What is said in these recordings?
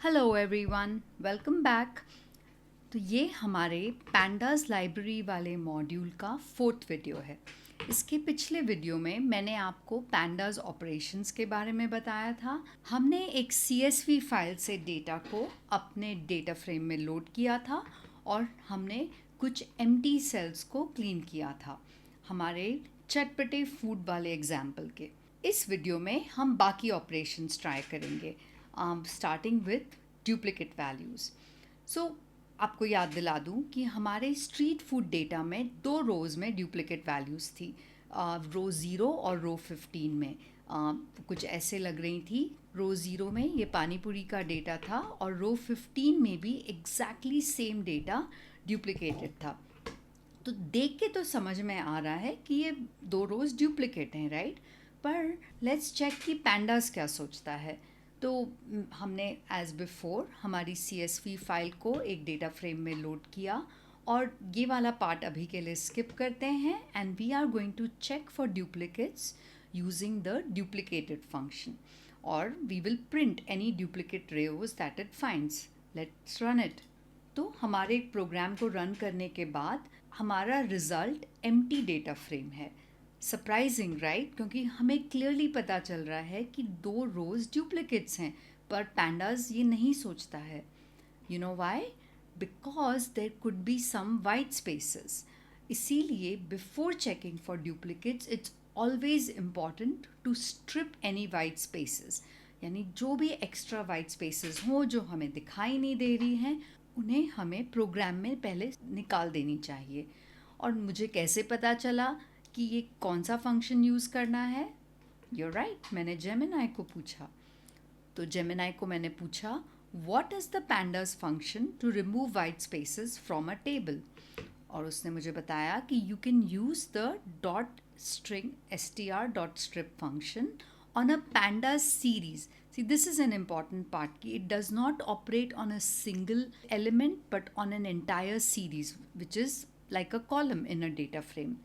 Hello everyone, welcome back. तो ये हमारे पैंडास लाइब्रेरी वाले मॉड्यूल का फोर्थ वीडियो है। इसके पिछले वीडियो में मैंने आपको पैंडास ऑपरेशंस के बारे में बताया था। हमने एक CSV फाइल से डेटा को अपने डेटा फ्रेम में लोड किया था और हमने कुछ एम्प्टी सेल्स को क्लीन किया था हमारे चटपटे फूड वाले एग्जाम्पल के। इस वीडियो में हम बाकी ऑपरेशंस ट्राई करेंगे, स्टार्टिंग विथ डुप्लीकेट वैल्यूज़। सो आपको याद दिला दूं कि हमारे स्ट्रीट फूड डेटा में दो रोज़ में डुप्लीकेट वैल्यूज़ थी, रो 0 और रो 15 में। कुछ ऐसे लग रही थी। रो 0 में ये पानीपुरी का डेटा था और रो 15 में भी एग्जैक्टली सेम डेटा डुप्लीकेटेड था। तो देख के तो समझ में आ रहा है कि ये दो रोज़ डुप्लीकेट हैं, राइट? पर लेट्स चेक कि पैंडास क्या सोचता है। तो हमने एज बिफोर हमारी CSV फाइल को एक डेटा फ्रेम में लोड किया और ये वाला पार्ट अभी के लिए स्किप करते हैं and we are going to check for duplicates using the duplicated function और we will print any duplicate rows that it finds. Let's run it. तो हमारे प्रोग्राम को रन करने के बाद हमारा रिज़ल्ट एम्प्टी डेटा फ्रेम है। Surprising, right? क्योंकि हमें क्लियरली पता चल रहा है कि दो रोज़ डुप्लीकेट्स हैं, पर पैंडास ये नहीं सोचता है। You know why? Because there could be some white spaces. इसीलिए before checking for duplicates it's always important to strip any white spaces. यानी जो भी एक्स्ट्रा वाइट स्पेसेस हों जो हमें दिखाई नहीं दे रही हैं, उन्हें हमें प्रोग्राम में पहले निकाल देनी चाहिए। और मुझे कैसे पता चला कि ये कौन सा फंक्शन यूज़ करना है? You're right, मैंने जेमिनाई को पूछा। तो जेमिनाई को मैंने पूछा what is the pandas function to remove white spaces from a table, और उसने मुझे बताया कि you can use the dot string str.strip function on a pandas series. See, this is an important part कि it does not operate on a single element but on an entire series which is like a column in a data frame.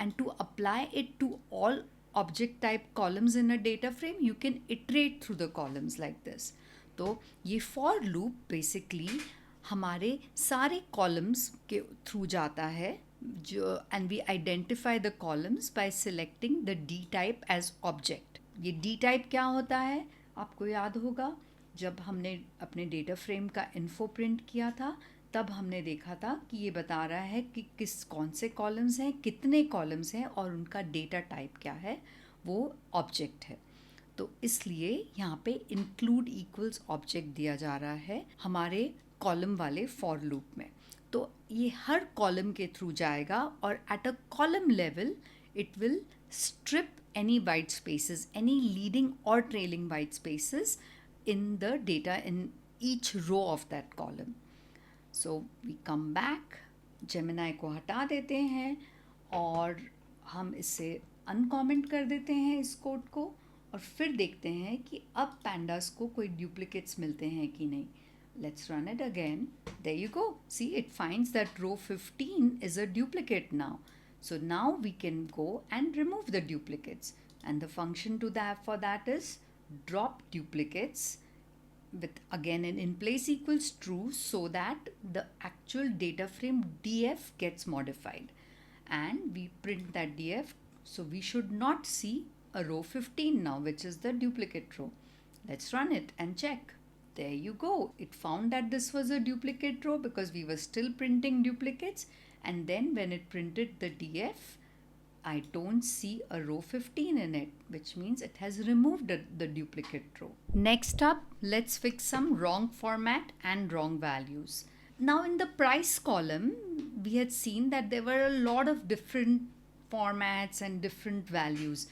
And to apply it to all object type columns in a data frame, you can iterate through the columns like this. तो ये for loop basically हमारे सारे columns के through जाता है जो, and we identify the columns by selecting the D type as object. ये D type क्या होता है आपको याद होगा, जब हमने अपने डेटा फ्रेम का इन्फो प्रिंट किया था तब हमने देखा था कि ये बता रहा है कि कौन से कॉलम्स हैं, कितने कॉलम्स हैं और उनका डेटा टाइप क्या है, वो ऑब्जेक्ट है। तो इसलिए यहाँ पे इंक्लूड इक्वल्स ऑब्जेक्ट दिया जा रहा है हमारे कॉलम वाले फॉर लूप में। तो ये हर कॉलम के थ्रू जाएगा और at a column level it will strip any white spaces, any leading or trailing white spaces in the data in each row of that column. So we come back, Gemini को हटा देते हैं और हम इसे अनकॉमेंट कर देते हैं इस कोड को, और फिर देखते हैं कि अब पैंडास को कोई डुप्लीकेट्स मिलते हैं कि नहीं। Let's run it again. There you go. See, it finds that row 15 is a duplicate now. So now we can go and remove the duplicates, and the function to that for that is drop duplicates with again an in place equals true, so that the actual data frame df gets modified and we print that df. So we should not see a row 15 now, which is the duplicate row. Let's run it and check. There you go. It found that this was a duplicate row because we were still printing duplicates, and then when it printed the df, I don't see a row 15 in it, which means it has removed the duplicate row. Next up, let's fix some wrong format and wrong values. Now in the price column, we had seen that there were a lot of different formats and different values.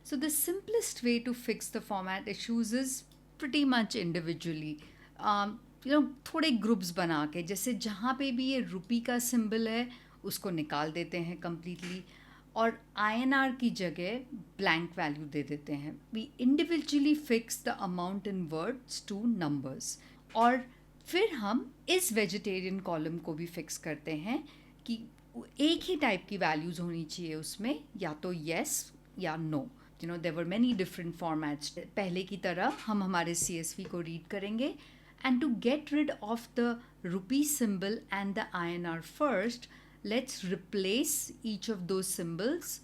So the simplest way to fix the format issues is pretty much individually. थोड़े groups बना के, जैसे जहाँ पे भी ये रुपी का symbol है उसको निकाल देते हैं कम्प्लीटली और INR की जगह ब्लैंक वैल्यू दे देते हैं। We individually fix the amount in words to numbers, और फिर हम इस वेजिटेरियन कॉलम को भी फिक्स करते हैं कि एक ही टाइप की वैल्यूज़ होनी चाहिए उसमें, या तो येस या no. There were many different formats. पहले की तरह हम हमारे CSV को रीड करेंगे And to get rid of the rupee symbol and the INR first, let's replace each of those symbols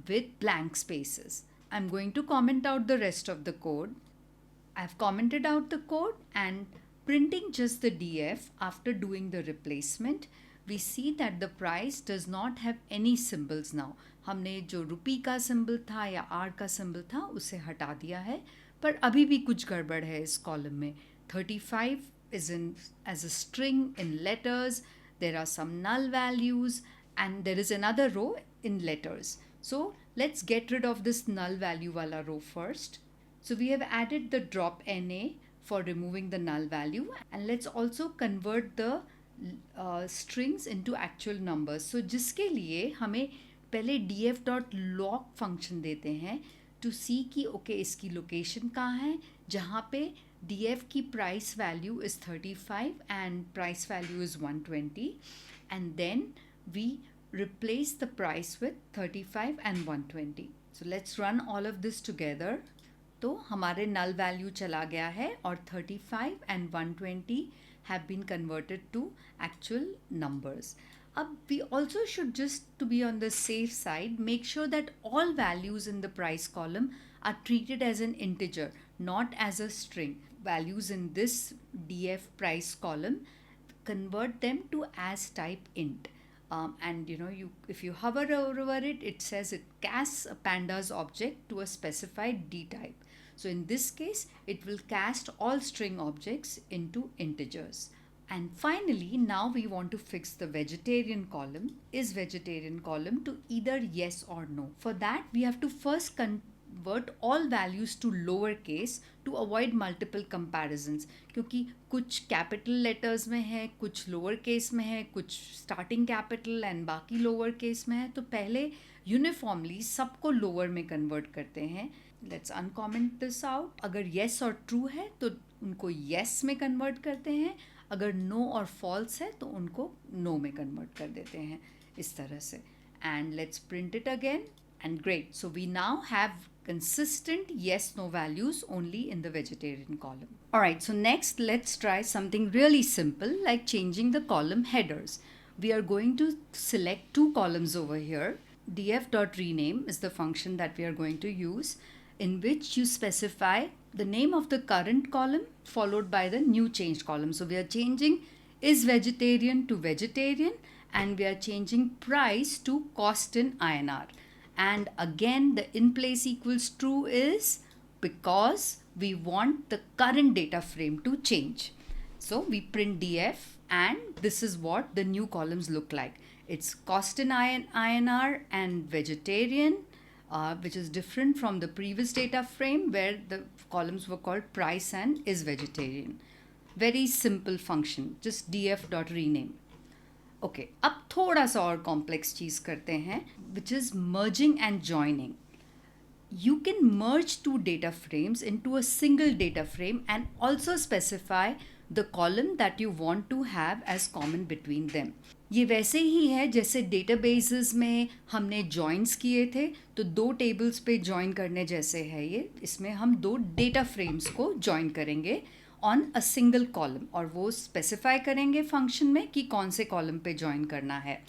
with blank spaces. I'm going to comment out the rest of the code. I've commented out the code and printing just the DF after doing the replacement, we see that the price does not have any symbols now. हमने जो रुपी का symbol था या are का symbol था उसे हटा दिया है, पर अभी भी कुछ गड़बड़ है इस कॉलम में. 35 is in as a string in letters, there are some null values, and there is another row in letters. So let's get rid of this null value wala row first. So we have added the drop NA for removing the null value, and let's also convert the strings into actual numbers. So जिसके लिए हमें पहले df.log function देते हैं to सी कि okay इसकी location कहाँ है, जहाँ पे df की price value is 35 and price value is 120, and then we replace the price with 35 and 120. So let's run all of this together. तो हमारे null value चला गया है और 35 and 120 have been converted to actual numbers. अब we also should, just to be on the safe side, make sure that all values in the price column are treated as an integer, not as a string. Values in this df price column, convert them to as type int. And if you hover over it, it says it casts a pandas object to a specified d type. So in this case, it will cast all string objects into integers. And finally, now we want to fix the vegetarian column, is vegetarian column, to either yes or no. For that, we have to first convert all values to lowercase to avoid multiple comparisons. क्योंकि कुछ capital letters में है, कुछ lower case में है, कुछ starting capital and बाकी lower case में है, तो पहले uniformly सबको lower में convert करते हैं. Let's uncomment this out. अगर yes और true है तो उनको yes में convert करते हैं, अगर no और false है तो उनको no में convert कर देते हैं इस तरह से. And let's print it again. And great. So we now have consistent yes no values only in the vegetarian column. Alright, so next let's try something really simple like changing the column headers. We are going to select two columns over here. df.rename is the function that we are going to use, in which you specify the name of the current column followed by the new changed column. So we are changing is vegetarian to vegetarian, and we are changing price to cost in INR. And again, the in place equals true is because we want the current data frame to change. So we print df, and this is what the new columns look like. It's cost in INR and vegetarian, which is different from the previous data frame where the columns were called price and is vegetarian. Very simple function, just df.rename. Okay, अब थोड़ा सा और complex चीज़ करते हैं, which is merging and joining. You can merge two data frames into a single data frame and also specify the column that you want to have as common between them. ये वैसे ही है जैसे databases में हमने joins किए थे, तो दो tables पे join करने जैसे है ये. इसमें हम दो data frames को join करेंगे on a single column, और वो specify करेंगे function में कि कौन से column पे join करना है.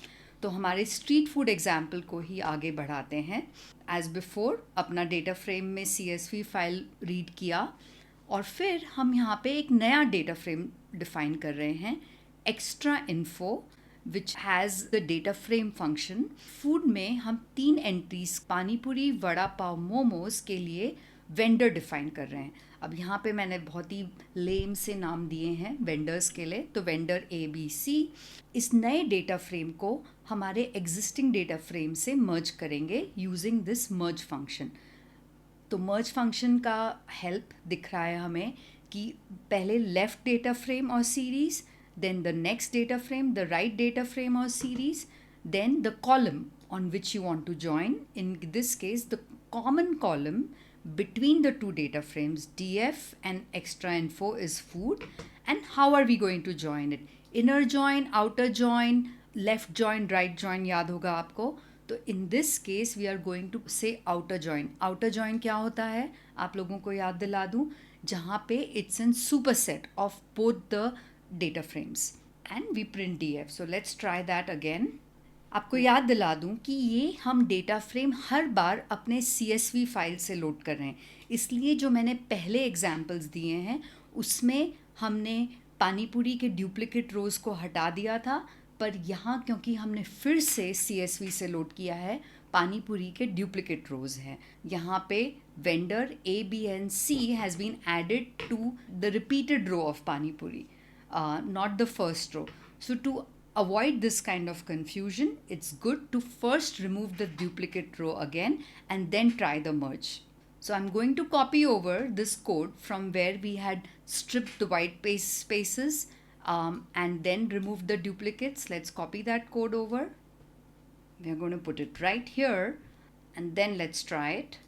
तो हमारे street food example को ही आगे बढ़ाते हैं. As before, अपना data frame में CSV file read किया, और फिर हम यहाँ पे एक नया data frame define कर रहे हैं, extra info, which has the data frame function. Food में हम 3 entries पानी पूरी, वड़ा पाव, मोमोज के लिए वेंडर डिफाइन कर रहे हैं. अब यहाँ पे मैंने बहुत ही लेम से नाम दिए हैं वेंडर्स के लिए, तो वेंडर ABC. इस नए डेटा फ्रेम को हमारे एग्जिस्टिंग डेटा फ्रेम से मर्ज करेंगे यूजिंग दिस मर्ज फंक्शन. तो मर्ज फंक्शन का हेल्प दिख रहा है हमें कि पहले लेफ्ट डेटा फ्रेम और series, then the next data frame, the right data frame or series, then the column on which you want to join. In this case, the common column between the two data frames, df and extra info, is food. And how are we going to join it? Inner join, outer join, left join, right join, याद होगा आपको. तो in this case we are going to say outer join. Outer join क्या होता है आप लोगों को याद दिला दूँ. जहाँ पे it's in superset of both the data frames and we print df. So let's try that again. आपको याद दिला दूं कि ये हम डेटा फ्रेम हर बार अपने CSV फाइल से लोड कर रहे हैं, इसलिए जो मैंने पहले एग्जाम्पल्स दिए हैं उसमें हमने पानीपुरी के डुप्लीकेट रोज़ को हटा दिया था, पर यहाँ क्योंकि हमने फिर से CSV से लोड किया है, पानीपुरी के डुप्लीकेट रोज़ हैं. यहाँ पे vendor A, B and C has been added to the repeated row of panipuri, not the first row. So to avoid this kind of confusion, it's good to first remove the duplicate row again and then try the merge. So I'm going to copy over this code from where we had stripped the white spaces and then remove the duplicates. Let's copy that code over. We are going to put it right here and then let's try it.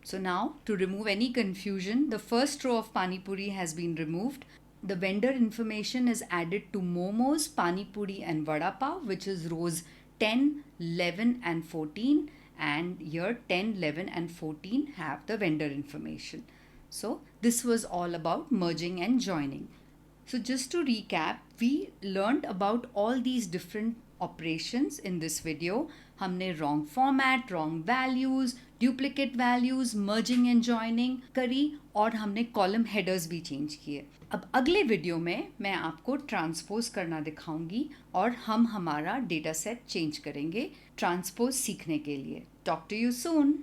So now, to remove any confusion, the first row of Panipuri has been removed. The vendor information is added to Momos, Panipuri and Vada Pav, which is rows 10, 11 and 14, and here 10, 11 and 14 have the vendor information. So this was all about merging and joining. So just to recap, we learned about all these different operations in this video. हमने wrong format, wrong values, duplicate values, merging and joining करी और हमने column headers भी change किए. अब अगले video में मैं आपको ट्रांसपोज करना दिखाऊंगी और हम हमारा डेटा सेट चेंज करेंगे ट्रांसपोज सीखने के लिए. Talk to you soon.